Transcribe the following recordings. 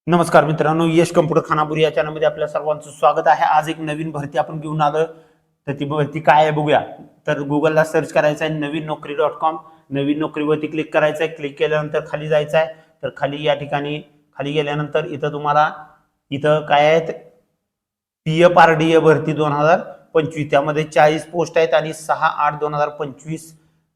नमस्कार मित्रांनो, यश कम्प्युटर खानापूर या चॅनलमध्ये आपल्या सर्वांचं स्वागत आहे। आज एक नवीन भरती आपण घेऊन आलो, तर ती भरती काय आहे बघूया। तर गुगलला सर्च करायचं आहे नवीननोकरी.com, नवीन नोकरीवरती क्लिक करायचं आहे। क्लिक केल्यानंतर खाली जायचं आहे, तर खाली या ठिकाणी खाली गेल्यानंतर इथं तुम्हाला इथं काय आहे, PFRDA भरती 2025 त्यामध्ये 40 पोस्ट आहेत आणि 6/8/2025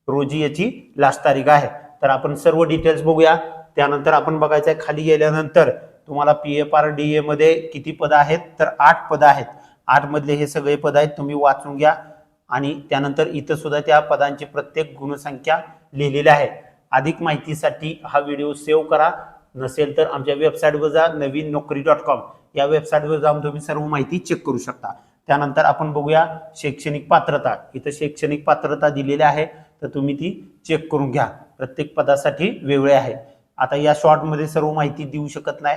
रोजी याची लास्ट तारीख आहे। तर आपण सर्व डिटेल्स बघूया। त्यानंतर आपण बघायचं आहे खाली गेल्यानंतर तुम्हाला PFRDA मध्ये किती पद आहेत, तर 8 पद आहेत। 8 मधले हे सगळे पद आहेत, तुम्ही वाचून घ्या। आणि त्यानंतर इथं सुद्धा त्या पदांची प्रत्येक गुणसंख्या लिहिलेली आहे। अधिक माहितीसाठी हा व्हिडिओ सेव्ह करा, नसेल तर आमच्या वेबसाईटवर जा नवीननोकरी.com, या वेबसाईटवर जाऊन तुम्ही सर्व माहिती चेक करू शकता। त्यानंतर आपण बघूया शैक्षणिक पात्रता। इथं शैक्षणिक पात्रता दिलेली आहे, तर तुम्ही ती चेक करून घ्या। प्रत्येक पदासाठी वेगळे आहे। आता या शॉर्ट मध्ये सर्व माहिती देऊ शकत नाही,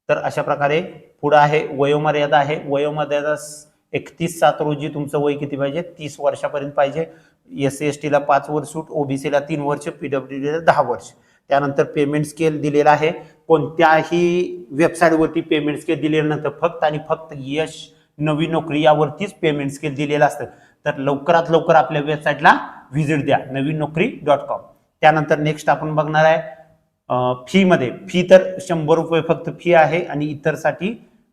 तर अशा प्रकारे पुढे आहे वयोमर्यादा आहे। वयोमर्यादा 31/7 रोजी तुमचं वय किती पाहिजे, 30 वर्षापर्यंत पाहिजे। SC/ST ला 5 वर्ष सूट, OBC ला 3 वर्ष, PWD ला 10 वर्ष। त्यानंतर पेमेंट स्केल दिलेला आहे। कोणत्याही वेबसाईटवरती पेमेंट स्केल दिल्यानंतर फक्त आणि फक्त यश नवीन नोकरी यावरतीच पेमेंट स्केल दिलेलं असतं। तर लवकरात लवकर आपल्या वेबसाईटला व्हिजिट द्या नवीननोकरी.com। त्यानंतर नेक्स्ट आपण बघणार आहे फी मध्ये। फी तर 100 रुपये फक्त फी आहे आणि इतर साठी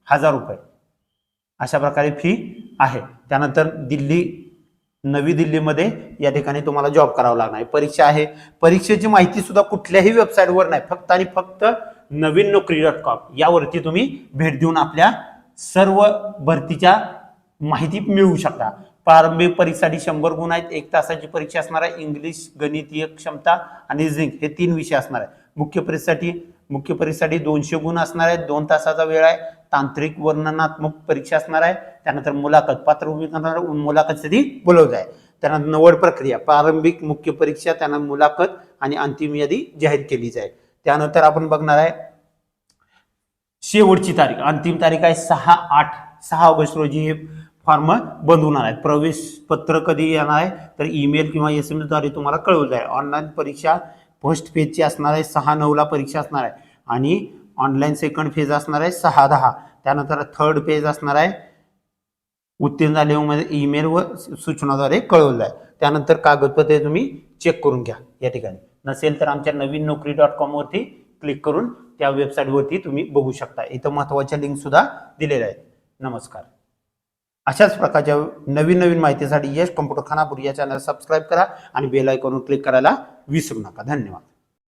1000 रुपये अशा प्रकारे फी आहे। त्यानंतर नवी दिल्लीमध्ये या ठिकाणी तुम्हाला जॉब करावा लागणार आहे। परीक्षा आहे, परीक्षेची माहिती सुद्धा कुठल्याही वेबसाईटवर नाही, फक्त आणि फक्त नवीननोकरी.com यावरती तुम्ही भेट देऊन आपल्या सर्व भरतीच्या माहिती मिळवू शकता। प्रारंभिक परीक्षेसाठी 100 गुण आहेत। 1 तासाची परीक्षा असणार आहे। इंग्लिश, गणितीय क्षमता आणि रिझनिंग हे 3 विषय असणार आहे। मुख्य परीक्षेसाठी 200 गुण असणार आहेत। 2 तासाचा वेळ आहे। तांत्रिक वर्णनात्मक परीक्षा असणार आहे। त्यानंतर मुलाखत, पात्र उमेदवार मुलाखतीसाठी बोलवलं आहे। त्यानंतर निवड प्रक्रिया, प्रारंभिक, मुख्य परीक्षा, त्यानंतर मुलाखत आणि अंतिम यादी जाहीर केली जाईल। त्यानंतर आपण बघणार आहे शेवटची तारीख, अंतिम तारीख आहे 6 ऑगस्ट रोजी हे फॉर्म बंद होणार आहे। प्रवेश पत्र कधी येणार आहे, तर ईमेल किंवा SMS द्वारे तुम्हाला कळवलं जाईल। ऑनलाईन परीक्षा फर्स्ट फेजची असणार आहे, 6/9 ला परीक्षा असणार आहे आणि ऑनलाईन सेकंड फेज असणार आहे 6/10। त्यानंतर थर्ड फेज असणार आहे उत्तीर्ण झाल्यामुळे ईमेल व सूचनाद्वारे कळवलं आहे। त्यानंतर कागदपत्रे तुम्ही चेक करून घ्या या ठिकाणी। नसेल तर आमच्या नवीननोकरी.com वरती क्लिक करून त्या वेबसाईट वरती तुम्ही बघू शकता। इथं महत्त्वाच्या लिंक सुद्धा दिलेल्या आहेत। नमस्कार। अशाच प्रकारच्या नवीन माहितीसाठी यश कम्प्युटर खानापूर या चॅनल सबस्क्राइब करा आणि बेल आयकॉनवर क्लिक करायला विसरू नका। धन्यवाद।